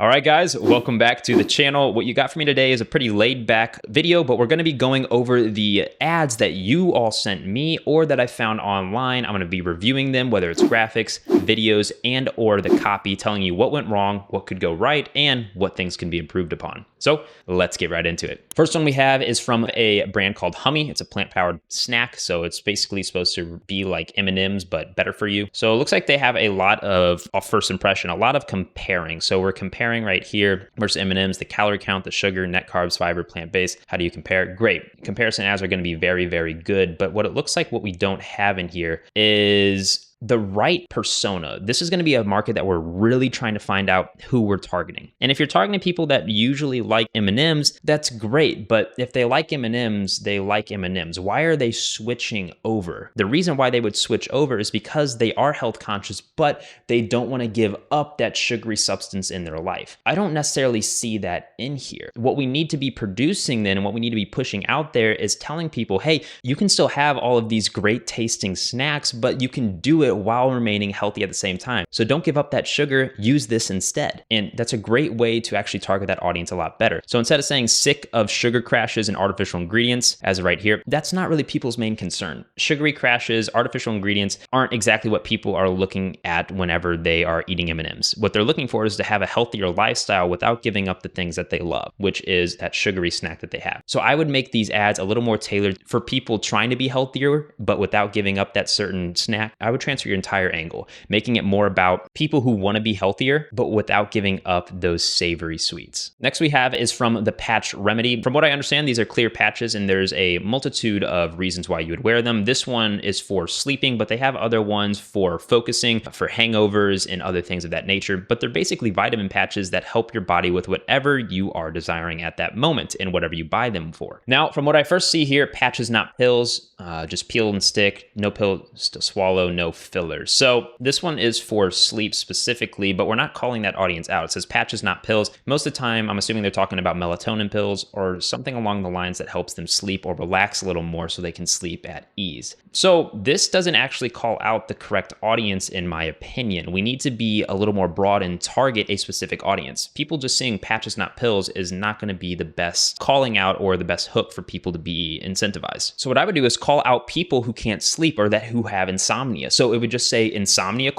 All right, guys, welcome back to the channel. What you got for me today is a pretty laid back video, but we're going to be going over the ads that you all sent me or that I found online. I'm going to be reviewing them, whether it's graphics, videos, and or the copy, telling you what went wrong, what could go right, and what things can be improved upon. So let's get right into it. First one we have is from a brand called Hummy. It's a plant-powered snack, so it's basically supposed to be like M&Ms, but better for you. So it looks like they have a lot of, first impression, a lot of comparing. So we're comparing right here versus M&Ms, the calorie count, the sugar, net carbs, fiber, plant-based. How do you compare? Great. Comparison ads are going to be very, very good. But what it looks like what we don't have in here is the right persona. This is going to be a market that we're really trying to find out who we're targeting. And if you're targeting people that usually like M&Ms, that's great. But if they like M&Ms, they like M&Ms. Why are they switching over? The reason why they would switch over is because they are health conscious, but they don't want to give up that sugary substance in their life. I don't necessarily see that in here. What we need to be producing then, and what we need to be pushing out there is telling people, hey, you can still have all of these great tasting snacks, but you can do it while remaining healthy at the same time. So don't give up that sugar, use this instead. And that's a great way to actually target that audience a lot better. So instead of saying sick of sugar crashes and artificial ingredients, as right here, that's not really people's main concern. Sugary crashes, artificial ingredients aren't exactly what people are looking at whenever they are eating M&Ms. What they're looking for is to have a healthier lifestyle without giving up the things that they love, which is that sugary snack that they have. So I would make these ads a little more tailored for people trying to be healthier, but without giving up that certain snack. I would transfer your entire angle, making it more about people who want to be healthier, but without giving up those savory sweets. Next we have is from the Patch Remedy. From what I understand, these are clear patches and there's a multitude of reasons why you would wear them. This one is for sleeping, but they have other ones for focusing, for hangovers and other things of that nature. But they're basically vitamin patches that help your body with whatever you are desiring at that moment and whatever you buy them for. Now, from what I first see here, patches, not pills, just peel and stick, no pills to swallow, no fillers. So this one is for sleep specifically, but we're not calling that audience out. It says patches, not pills. Most of the time, I'm assuming they're talking about melatonin pills or something along the lines that helps them sleep or relax a little more so they can sleep at ease. So this doesn't actually call out the correct audience, in my opinion. We need to be a little more broad and target a specific audience. People just saying patches, not pills is not going to be the best calling out or the best hook for people to be incentivized. So what I would do is call out people who can't sleep or that who have insomnia. So it would just say insomnia ?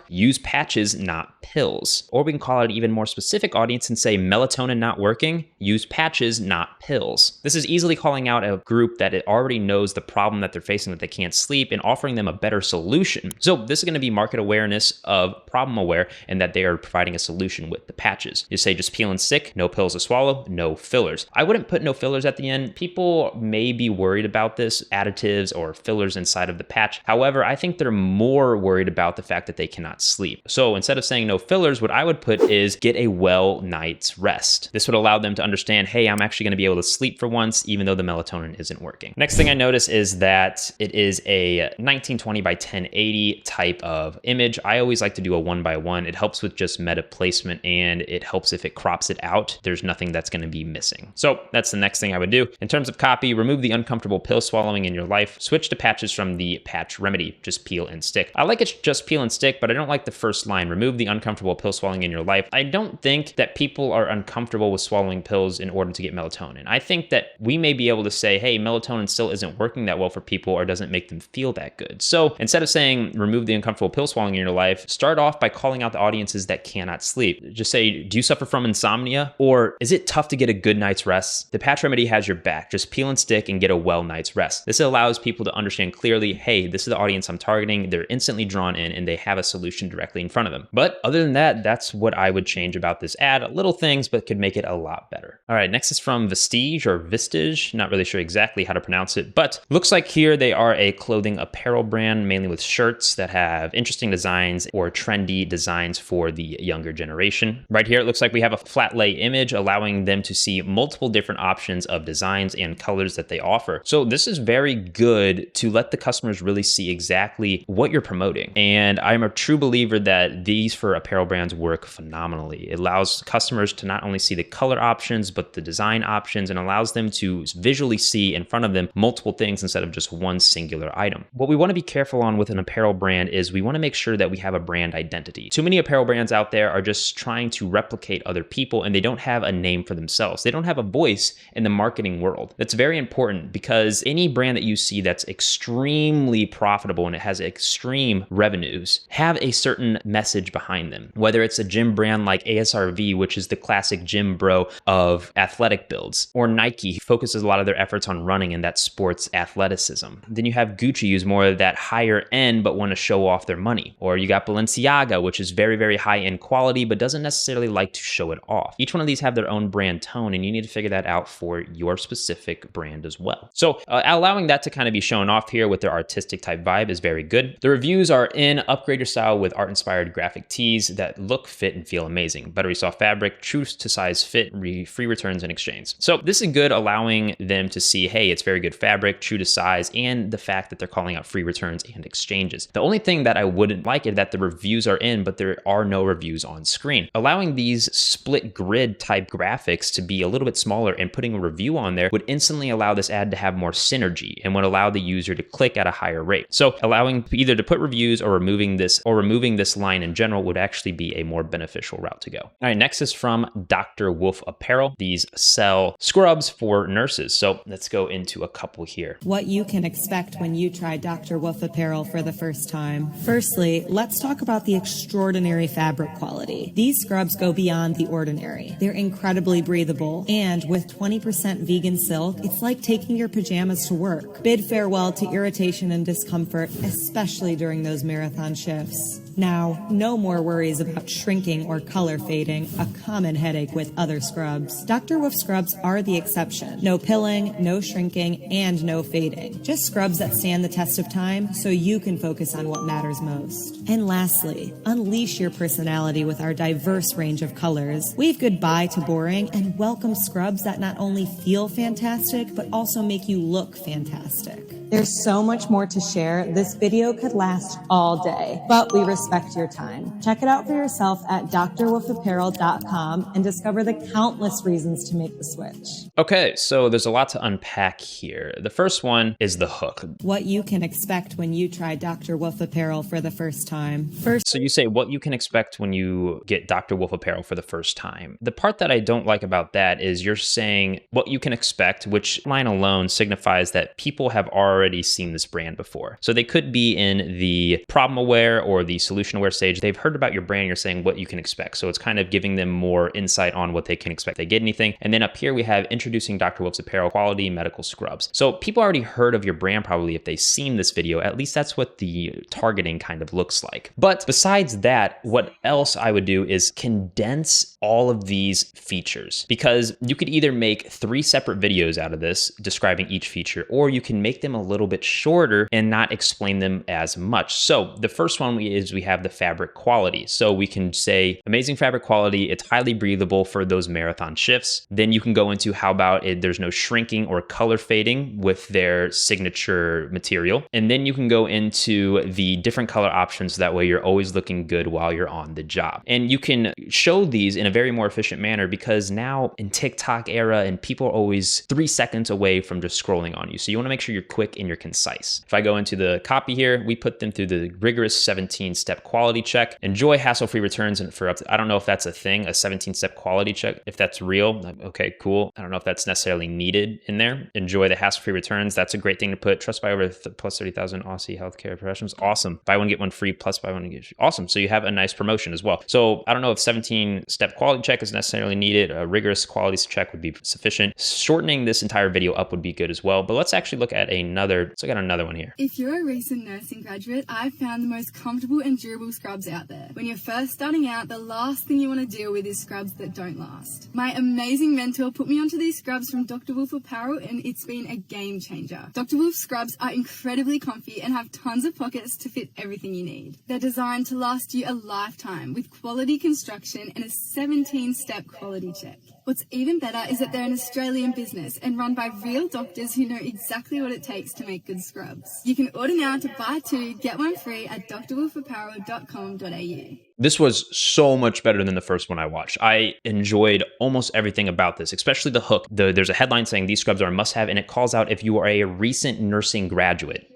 Use patches, not pills. Or we can call it an even more specific audience and say melatonin not working, use patches, not pills. This is easily calling out a group that it already knows the problem that they're facing, that they can't sleep, and offering them a better solution. So this is going to be market awareness of problem aware and that they are providing a solution with the patches. You say just peel and stick, no pills to swallow, no fillers. I wouldn't put no fillers at the end. People may be worried about this, additives or fillers inside of the patch. However, I think they're more worried about the fact that they cannot sleep. So instead of saying no fillers, what I would put is get a well night's rest. This would allow them to understand, hey, I'm actually going to be able to sleep for once, even though the melatonin isn't working. Next thing I notice is that it is a 1920 by 1080 type of image. I always like to do a 1:1. It helps with just meta placement and it helps if it crops it out. There's nothing that's going to be missing. So that's the next thing I would do. In terms of copy, remove the uncomfortable pill swallowing in your life. Switch to patches from the Patch Remedy. Just peel and stick. I like it just peel and stick, but I don't like the first line. Remove the uncomfortable pill swallowing in your life. I don't think that people are uncomfortable with swallowing pills in order to get melatonin. I think that we may be able to say, hey, melatonin still isn't working that well for people or doesn't make them feel that good. So instead of saying remove the uncomfortable pill swallowing in your life, start off by calling out the audiences that cannot sleep. Just say, do you suffer from insomnia? Or is it tough to get a good night's rest? The Patch Remedy has your back. Just peel and stick and get a well night's rest. This allows people to understand clearly, hey, this is the audience I'm targeting. They're instantly drawn in and they have a solution directly in front of them. But other than that, that's what I would change about this ad. Little things, but could make it a lot better. All right, next is from Vestige or Vistage. Not really sure exactly how to pronounce it, but looks like here they are a clothing apparel brand, mainly with shirts that have interesting designs or trendy designs for the younger generation. Right here, it looks like we have a flat lay image allowing them to see multiple different options of designs and colors that they offer. So this is very good to let the customers really see exactly what you're promoting. And I'm a true believer that these for for apparel brands work phenomenally. It allows customers to not only see the color options, but the design options, and allows them to visually see in front of them multiple things instead of just one singular item. What we want to be careful on with an apparel brand is we want to make sure that we have a brand identity. Too many apparel brands out there are just trying to replicate other people, and they don't have a name for themselves. They don't have a voice in the marketing world. That's very important, because any brand that you see that's extremely profitable and it has extreme revenues have a certain message behind them. Whether it's a gym brand like ASRV, which is the classic gym bro of athletic builds, or Nike, who focuses a lot of their efforts on running and that sports athleticism. Then you have Gucci, who's more of that higher end but want to show off their money. Or you got Balenciaga, which is very, very high end quality but doesn't necessarily like to show it off. Each one of these have their own brand tone, and you need to figure that out for your specific brand as well. So allowing that to kind of be shown off here with their artistic type vibe is very good. The reviews are in upgrade your style with art inspired graphic tees that look, fit, and feel amazing. Buttery soft fabric, true to size fit, free returns and exchange. So this is good, allowing them to see, hey, it's very good fabric, true to size, and the fact that they're calling out free returns and exchanges. The only thing that I wouldn't like is that the reviews are in, but there are no reviews on screen. Allowing these split grid type graphics to be a little bit smaller and putting a review on there would instantly allow this ad to have more synergy and would allow the user to click at a higher rate. So allowing either to put reviews or removing this line in general would actually be a more beneficial route to go. All right, next is from Dr. Wolf Apparel. These sell scrubs for nurses. So let's go into a couple here. What you can expect when you try Dr. Wolf Apparel for the first time. Firstly, let's talk about the extraordinary fabric quality. These scrubs go beyond the ordinary. They're incredibly breathable, and with 20% vegan silk, it's like taking your pajamas to work. Bid farewell to irritation and discomfort, especially during those marathon shifts. Now, no more worries about shrinking or color fading, a common headache with other scrubs. Dr. Wolf scrubs are the exception. No pilling, no shrinking, and no fading. Just scrubs that stand the test of time so you can focus on what matters most. And lastly, unleash your personality with our diverse range of colors. Wave goodbye to boring and welcome scrubs that not only feel fantastic, but also make you look fantastic. There's so much more to share. This video could last all day, but we respect your time. Check it out for yourself at drwolfapparel.com and discover the countless reasons to make the switch. Okay, so there's a lot to unpack here. The first one is the hook. What you can expect when you try Dr. Wolf Apparel for the first time. So you say what you can expect when you get Dr. Wolf Apparel for the first time. The part that I don't like about that is you're saying what you can expect, which line alone signifies that people have already seen this brand before. So they could be in the problem aware or the solution aware stage. They've heard about your brand. You're saying what you can expect. So it's kind of giving them more insight on what they can expect. They get anything. And then up here we have introducing Dr. Wolf's Apparel quality medical scrubs. So people already heard of your brand probably if they've seen this video. At least that's what the targeting kind of looks like. But besides that, what else I would do is condense all of these features, because you could either make 3 separate videos out of this describing each feature, or you can make them a little bit shorter and not explain them as much. So the first one is we have the fabric quality. So we can say amazing fabric quality. It's highly breathable for those marathon shifts. Then you can go into how about it, there's no shrinking or color fading with their signature material. And then you can go into the different color options. So that way you're always looking good while you're on the job. And you can show these in a very more efficient manner, because now in TikTok era and people are always 3 seconds away from just scrolling on you. So you want to make sure you're quick and you're concise. If I go into the copy here, we put them through the rigorous 17-step quality check. Enjoy hassle-free returns, and for up to, I don't know if that's a thing, a 17-step quality check. If that's real, okay, cool. I don't know if that's necessarily needed in there. Enjoy the hassle-free returns. That's a great thing to put. Trust by over plus 30,000 Aussie healthcare professionals. Awesome. Buy one, get one free, plus buy one, get awesome. So you have a nice promotion as well. So I don't know if 17-step quality check is necessarily needed. A rigorous quality check would be sufficient. Shortening this entire video up would be good as well. But let's actually look at another one here. If you're a recent nursing graduate, I've found the most comfortable and durable scrubs out there. When you're first starting out, the last thing you want to deal with is scrubs that don't last. My amazing mentor put me onto these scrubs from Dr. Wolf Apparel, and it's been a game changer. Dr. Wolf scrubs are incredibly comfy and have tons of pockets to fit everything you need. They're designed to last you a lifetime with quality construction and a 17-step quality check. What's even better is that they're an Australian business and run by real doctors who know exactly what it takes to make good scrubs. You can order now to buy 2, get 1 free at drwolfapparel.com.au. This was so much better than the first one I watched. I enjoyed almost everything about this, especially the hook. There's a headline saying these scrubs are a must-have, and it calls out if you are a recent nursing graduate.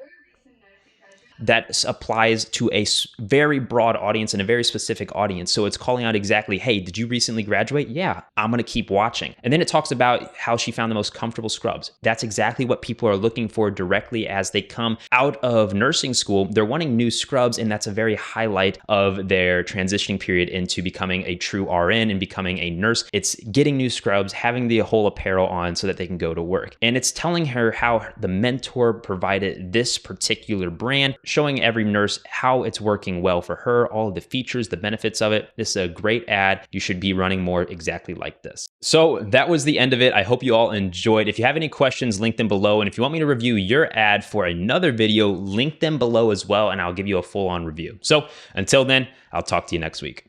That applies to a very broad audience and a very specific audience. So it's calling out exactly, hey, did you recently graduate? Yeah, I'm gonna keep watching. And then it talks about how she found the most comfortable scrubs. That's exactly what people are looking for directly as they come out of nursing school. They're wanting new scrubs, and that's a very highlight of their transitioning period into becoming a true RN and becoming a nurse. It's getting new scrubs, having the whole apparel on so that they can go to work. And it's telling her how the mentor provided this particular brand, showing every nurse how it's working well for her, all of the features, the benefits of it. This is a great ad. You should be running more exactly like this. So that was the end of it. I hope you all enjoyed. If you have any questions, link them below. And if you want me to review your ad for another video, link them below as well, and I'll give you a full-on review. So until then, I'll talk to you next week.